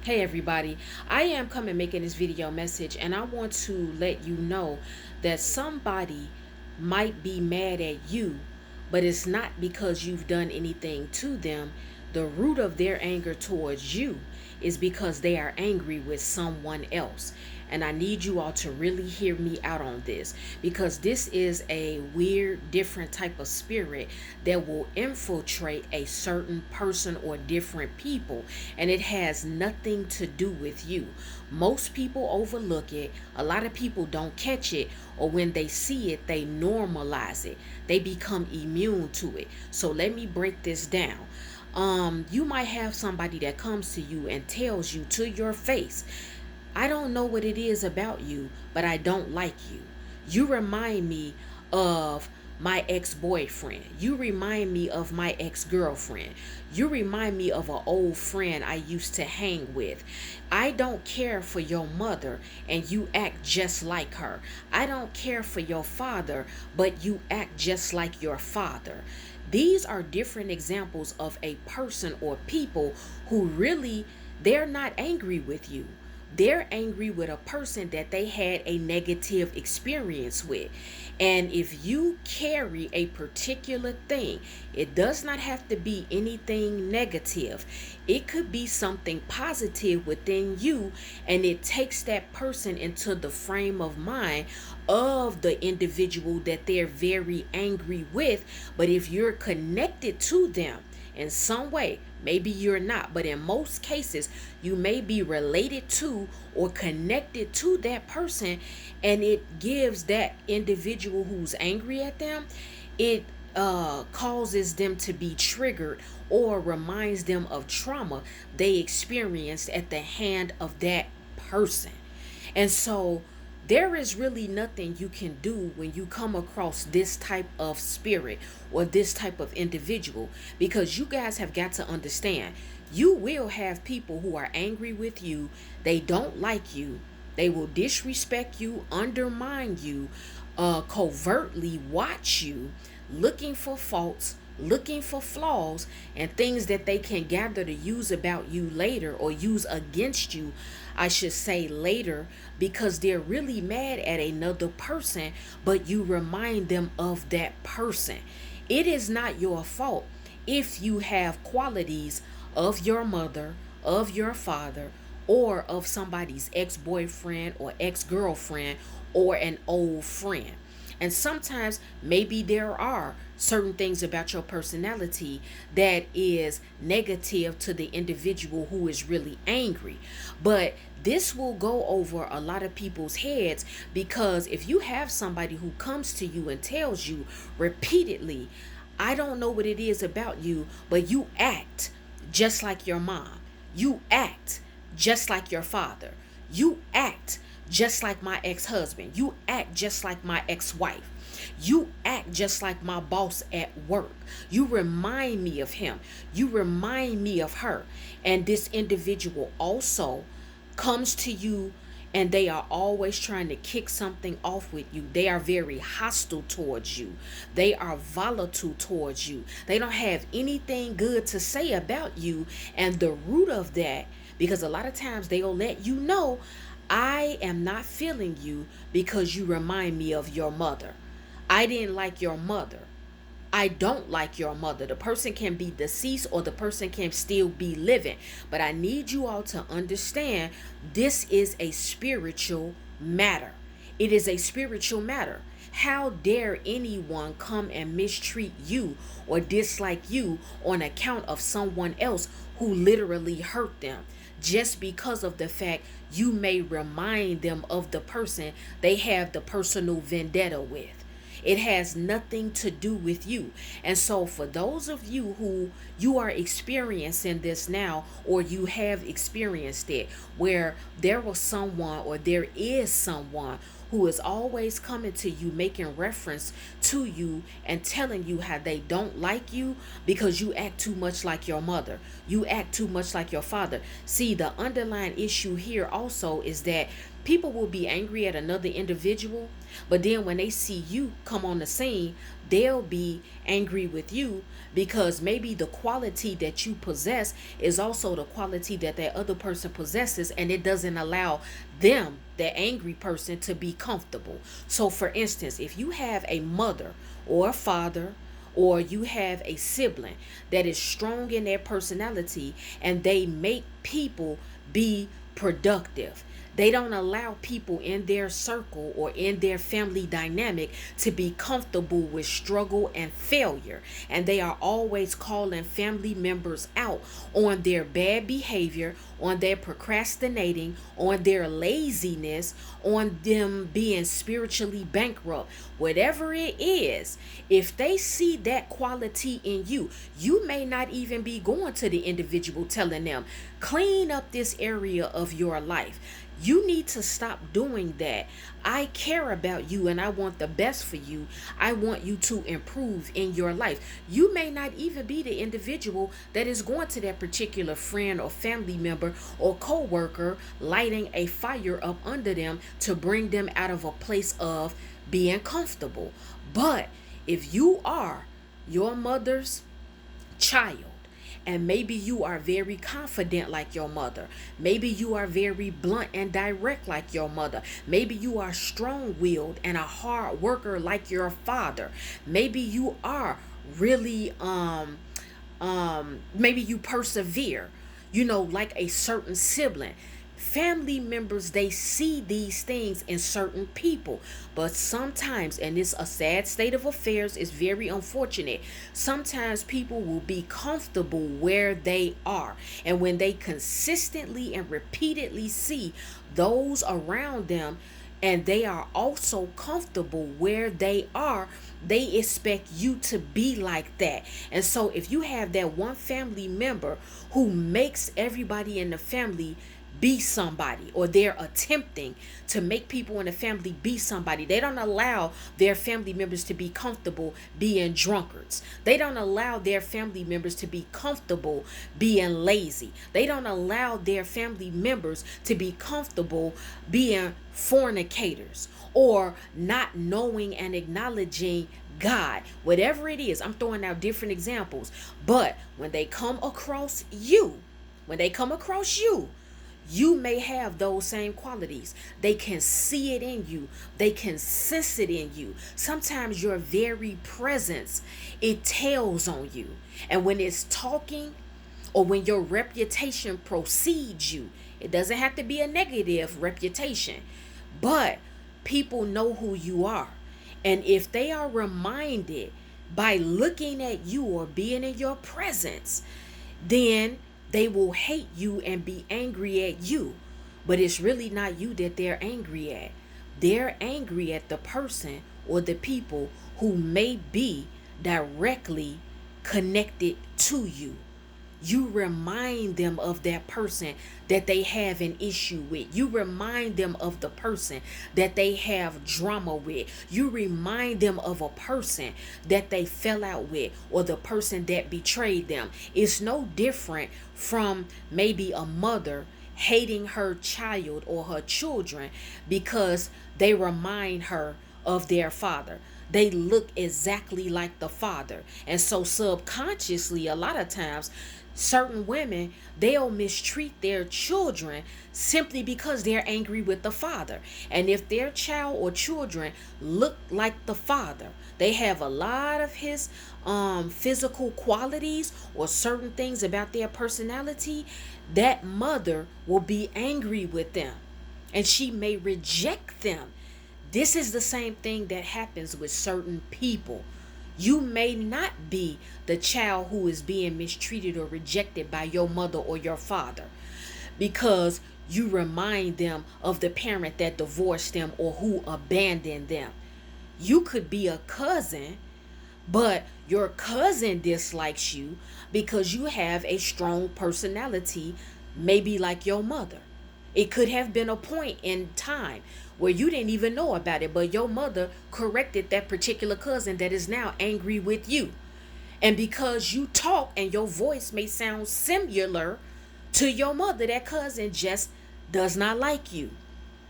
Hey everybody, I am coming making this video message and I want to let you know that somebody might be mad at you, but it's not because you've done anything to them. The root of their anger towards you is because they are angry with someone else. And I need you all to really hear me out on this, because this is a weird, different type of spirit that will infiltrate a certain person or different people, and it has nothing to do with you. Most people overlook it, a lot of people don't catch it, or when they see it, they normalize it. They become immune to it. So let me break this down. You might have somebody that comes to you and tells you to your face, I don't know what it is about you, but I don't like you. You remind me of my ex-boyfriend. You remind me of my ex-girlfriend. You remind me of an old friend I used to hang with. I don't care for your mother and you act just like her. I don't care for your father, but you act just like your father. These are different examples of a person or people who really, they're not angry with you. They're angry with a person that they had a negative experience with. And if you carry a particular thing, it does not have to be anything negative. It could be something positive within you, and it takes that person into the frame of mind of the individual that they're very angry with. But if you're connected to them in some way, maybe you're not, but in most cases, you may be related to or connected to that person, and it gives that individual who's angry at them, it causes them to be triggered or reminds them of trauma they experienced at the hand of that person. And so there is really nothing you can do when you come across this type of spirit or this type of individual, because you guys have got to understand, you will have people who are angry with you. They don't like you. They will disrespect you, undermine you, covertly watch you, looking for faults, looking for flaws, and things that they can gather to use about you later, or use against you, I should say later, because they're really mad at another person, but you remind them of that person. It is not your fault if you have qualities of your mother, of your father, or of somebody's ex-boyfriend or ex-girlfriend or an old friend. And sometimes maybe there are certain things about your personality that is negative to the individual who is really angry. But this will go over a lot of people's heads, because if you have somebody who comes to you and tells you repeatedly, I don't know what it is about you, but you act just like your mom. You act just like your father. You act just like my ex-husband. You act just like my ex-wife. You act just like my boss at work. You remind me of him. You remind me of her. And this individual also comes to you, and they are always trying to kick something off with you. They are very hostile towards you. They are volatile towards you. They don't have anything good to say about you. And the root of that, because a lot of times they'll let you know, I am not feeling you because you remind me of your mother. I didn't like your mother. I don't like your mother. The person can be deceased or the person can still be living. But I need you all to understand, this is a spiritual matter. It is a spiritual matter. How dare anyone come and mistreat you or dislike you on account of someone else who literally hurt them, just because of the fact you may remind them of the person they have the personal vendetta with? It has nothing to do with you. And so for those of you who you are experiencing this now, or you have experienced it, where there was someone or there is someone who is always coming to you, making reference to you and telling you how they don't like you because you act too much like your mother. You act too much like your father. See, the underlying issue here also is that people will be angry at another individual, but then when they see you come on the scene, they'll be angry with you because maybe the quality that you possess is also the quality that that other person possesses, and it doesn't allow them, the angry person, to be comfortable. So for instance, if you have a mother or a father, or you have a sibling that is strong in their personality and they make people be productive, they don't allow people in their circle or in their family dynamic to be comfortable with struggle and failure. And they are always calling family members out on their bad behavior, on their procrastinating, on their laziness, on them being spiritually bankrupt. Whatever it is, if they see that quality in you, you may not even be going to the individual telling them, clean up this area of your life. You need to stop doing that. I care about you and I want the best for you. I want you to improve in your life. You may not even be the individual that is going to that particular friend or family member or co-worker, lighting a fire up under them to bring them out of a place of being comfortable. But if you are your mother's child, and maybe you are very confident like your mother. Maybe you are very blunt and direct like your mother. Maybe you are strong-willed and a hard worker like your father. Maybe you are really maybe you persevere, like a certain sibling. Family members, they see these things in certain people, but sometimes, and it's a sad state of affairs, it's very unfortunate, sometimes people will be comfortable where they are, and when they consistently and repeatedly see those around them and they are also comfortable where they are, they expect you to be like that. And so if you have that one family member who makes everybody in the family be somebody, or they're attempting to make people in the family be somebody, they don't allow their family members to be comfortable being drunkards. They don't allow their family members to be comfortable being lazy. They don't allow their family members to be comfortable being fornicators or not knowing and acknowledging God. Whatever it is, I'm throwing out different examples. But when they come across you, you may have those same qualities. They can see it in you. They can sense it in you. Sometimes your very presence, it tells on you. And when it's talking, or when your reputation precedes you, it doesn't have to be a negative reputation, but people know who you are. And if they are reminded by looking at you or being in your presence, then they will hate you and be angry at you. But it's really not you that they're angry at. They're angry at the person or the people who may be directly connected to you. You remind them of that person that they have an issue with. You remind them of the person that they have drama with. You remind them of a person that they fell out with, or the person that betrayed them. It's no different from maybe a mother hating her child or her children because they remind her of their father. They look exactly like the father. And so subconsciously, a lot of times, certain women, they'll mistreat their children simply because they're angry with the father. And if their child or children look like the father, they have a lot of his physical qualities or certain things about their personality, that mother will be angry with them and she may reject them. This is the same thing that happens with certain people. You may not be the child who is being mistreated or rejected by your mother or your father because you remind them of the parent that divorced them or who abandoned them. You could be a cousin, but your cousin dislikes you because you have a strong personality, maybe like your mother. It could have been a point in time where you didn't even know about it, but your mother corrected that particular cousin that is now angry with you. And because you talk and your voice may sound similar to your mother, that cousin just does not like you.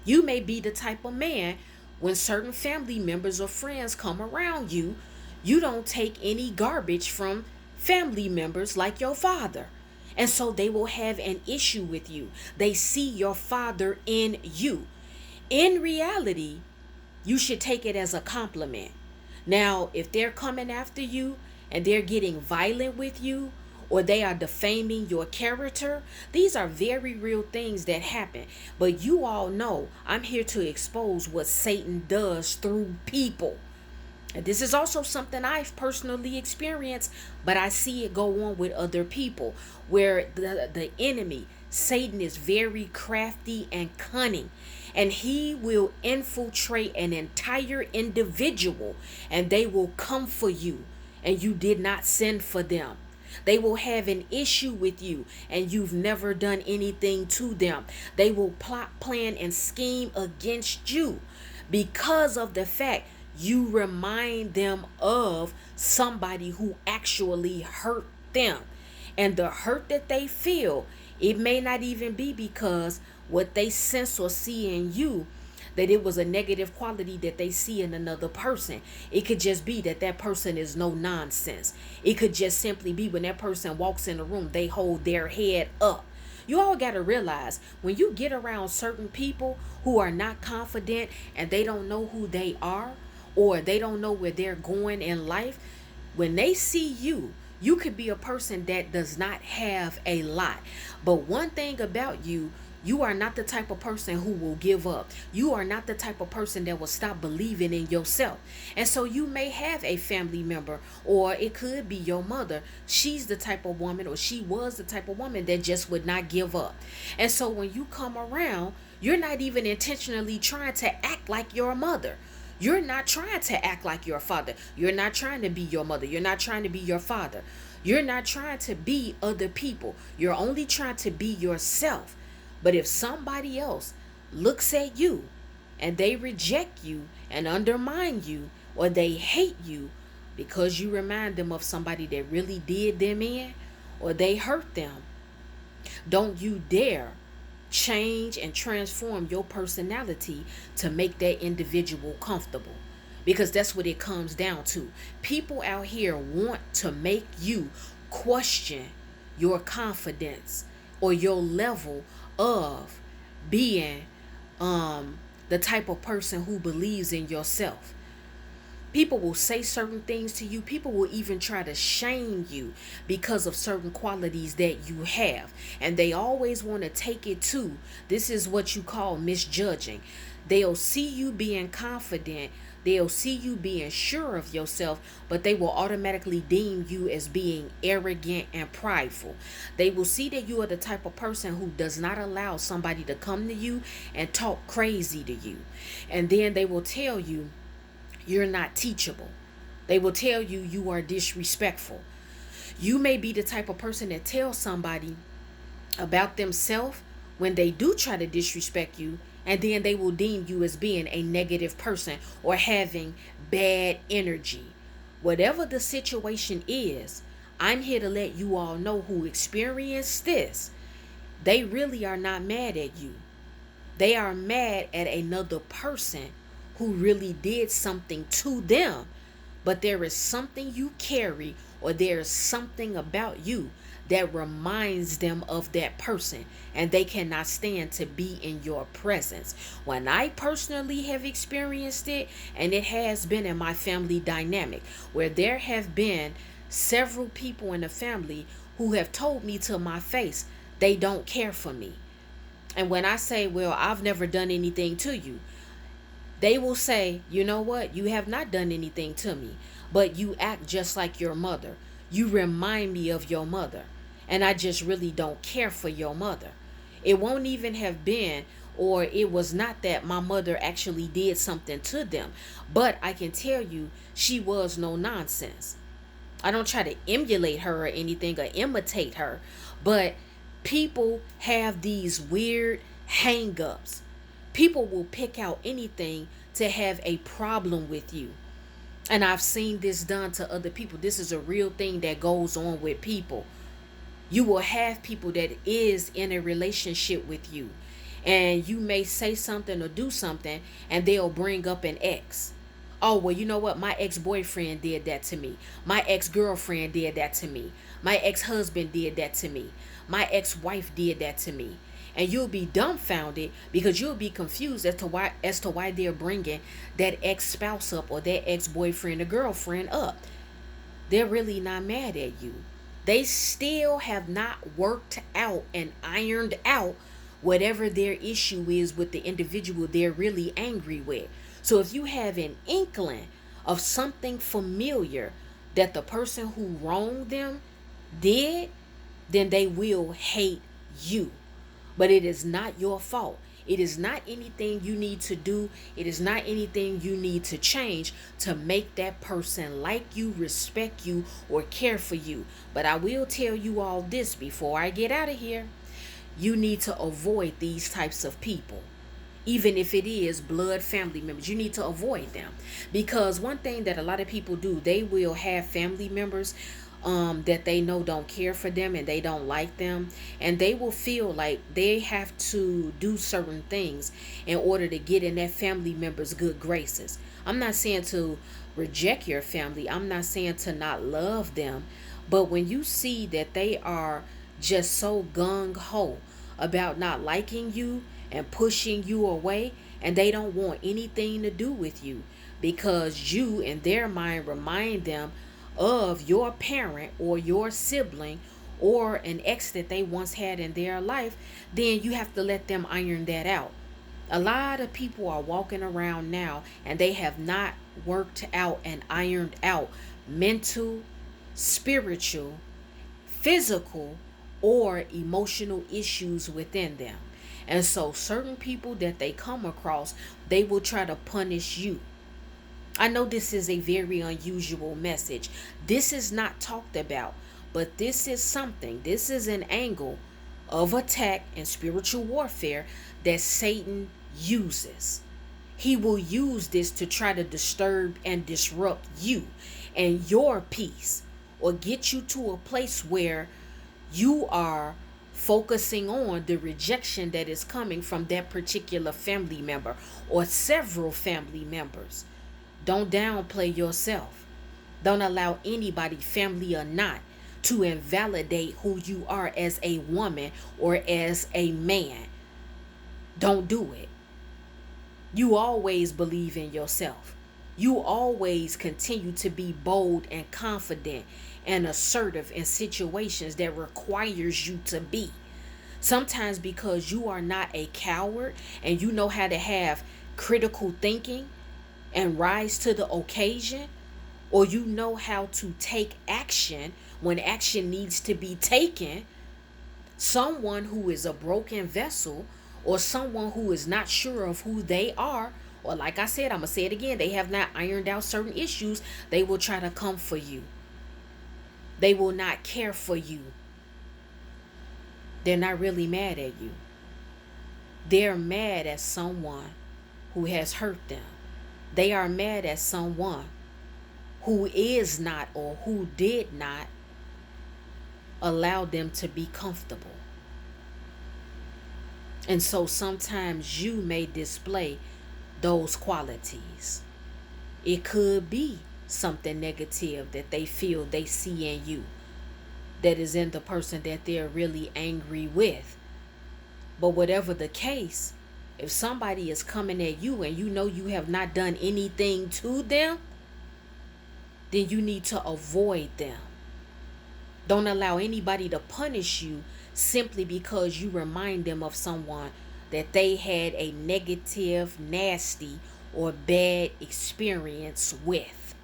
You may be the type of man, when certain family members or friends come around you, you don't take any garbage from family members like your father. And so they will have an issue with you. They see your father in you. In reality, you should take it as a compliment. Now, if they're coming after you and they're getting violent with you, or they are defaming your character, these are very real things that happen. But you all know I'm here to expose what Satan does through people. And this is also something I've personally experienced, but I see it go on with other people, where the enemy, Satan, is very crafty and cunning, and he will infiltrate an entire individual, and they will come for you, and you did not send for them. They will have an issue with you and you've never done anything to them. They will plot, plan, and scheme against you because of the fact you remind them of somebody who actually hurt them. And the hurt that they feel, it may not even be because what they sense or see in you, that it was a negative quality that they see in another person. It could just be that that person is no nonsense. It could just simply be when that person walks in the room, they hold their head up. You all got to realize, when you get around certain people who are not confident and they don't know who they are, or they don't know where they're going in life, when they see you, you could be a person that does not have a lot. But one thing about you, you are not the type of person who will give up. You are not the type of person that will stop believing in yourself. And so you may have a family member, or it could be your mother. She's the type of woman, or she was the type of woman that just would not give up. And so when you come around, you're not even intentionally trying to act like your mother. You're not trying to act like your father. You're not trying to be your mother. You're not trying to be your father. You're not trying to be other people. You're only trying to be yourself. But if somebody else looks at you and they reject you and undermine you, or they hate you because you remind them of somebody that really did them in, or they hurt them, don't you dare change and transform your personality to make that individual comfortable. Because that's what it comes down to. People out here want to make you question your confidence or your level of being the type of person who believes in yourself. People will say certain things to you. People will even try to shame you because of certain qualities that you have. And they always want to take it to, this is what you call misjudging. They'll see you being confident. They'll see you being sure of yourself, but they will automatically deem you as being arrogant and prideful. They will see that you are the type of person who does not allow somebody to come to you and talk crazy to you. And then they will tell you you're not teachable. They will tell you you are disrespectful. You may be the type of person that tells somebody about themselves when they do try to disrespect you, and then they will deem you as being a negative person or having bad energy. Whatever the situation is, I'm here to let you all know who experienced this. They really are not mad at you. They are mad at another person who really did something to them. But there is something you carry, or there is something about you that reminds them of that person, and they cannot stand to be in your presence. When I personally have experienced it, and it has been in my family dynamic, where there have been several people in the family who have told me to my face they don't care for me. And when I say, well, I've never done anything to you, they will say, you know what? You have not done anything to me, but you act just like your mother. You remind me of your mother, and I just really don't care for your mother. It won't even have been, or it was not that my mother actually did something to them, but I can tell you she was no nonsense. I don't try to emulate her or anything or imitate her, but people have these weird hang-ups. People will pick out anything to have a problem with you. And I've seen this done to other people. This is a real thing that goes on with people. You will have people that is in a relationship with you, and you may say something or do something, and they'll bring up an ex. Oh, well, you know what? My ex-boyfriend did that to me. My ex-girlfriend did that to me. My ex-husband did that to me. My ex-wife did that to me. And you'll be dumbfounded because you'll be confused as to why they're bringing that ex-spouse up, or that ex-boyfriend or girlfriend up. They're really not mad at you. They still have not worked out and ironed out whatever their issue is with the individual they're really angry with. So if you have an inkling of something familiar that the person who wronged them did, then they will hate you. But it is not your fault. It is not anything you need to do. It is not anything you need to change to make that person like you, respect you, or care for you. But I will tell you all this before I get out of here. You need to avoid these types of people. Even if it is blood family members, you need to avoid them. Because one thing that a lot of people do, they will have family members that they know don't care for them and they don't like them, and they will feel like they have to do certain things in order to get in that family member's good graces. I'm not saying to reject your family, I'm not saying to not love them, but when you see that they are just so gung-ho about not liking you and pushing you away, and they don't want anything to do with you because you in their mind remind them of your parent or your sibling or an ex that they once had in their life, then you have to let them iron that out. A lot of people are walking around now and they have not worked out and ironed out mental, spiritual, physical, or emotional issues within them. And so certain people that they come across, they will try to punish you. I know this is a very unusual message. This is not talked about, but this is something. This is an angle of attack and spiritual warfare that Satan uses. He will use this to try to disturb and disrupt you and your peace, or get you to a place where you are focusing on the rejection that is coming from that particular family member or several family members. Don't downplay yourself. Don't allow anybody, family or not, to invalidate who you are as a woman or as a man. Don't do it. You always believe in yourself. You always continue to be bold and confident and assertive in situations that requires you to be. Sometimes because you are not a coward and you know how to have critical thinking and rise to the occasion, or you know how to take action when action needs to be taken, someone who is a broken vessel or someone who is not sure of who they are, or like I said, I'm going to say it again, they have not ironed out certain issues, they will try to come for you. They will not care for you. They're not really mad at you. They're mad at someone who has hurt them. They are mad at someone who is not or who did not allow them to be comfortable. And so sometimes you may display those qualities. It could be something negative that they feel they see in you that is in the person that they're really angry with. But whatever the case, if somebody is coming at you and you know you have not done anything to them, then you need to avoid them. Don't allow anybody to punish you simply because you remind them of someone that they had a negative, nasty, or bad experience with.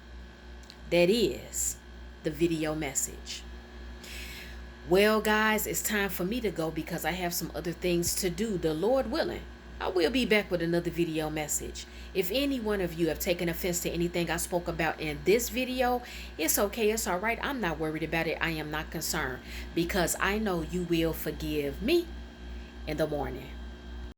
That is the video message. Well, guys, it's time for me to go because I have some other things to do. The Lord willing, I will be back with another video message. If any one of you have taken offense to anything I spoke about in this video, it's okay. It's all right. I'm not worried about it. I am not concerned because I know you will forgive me in the morning.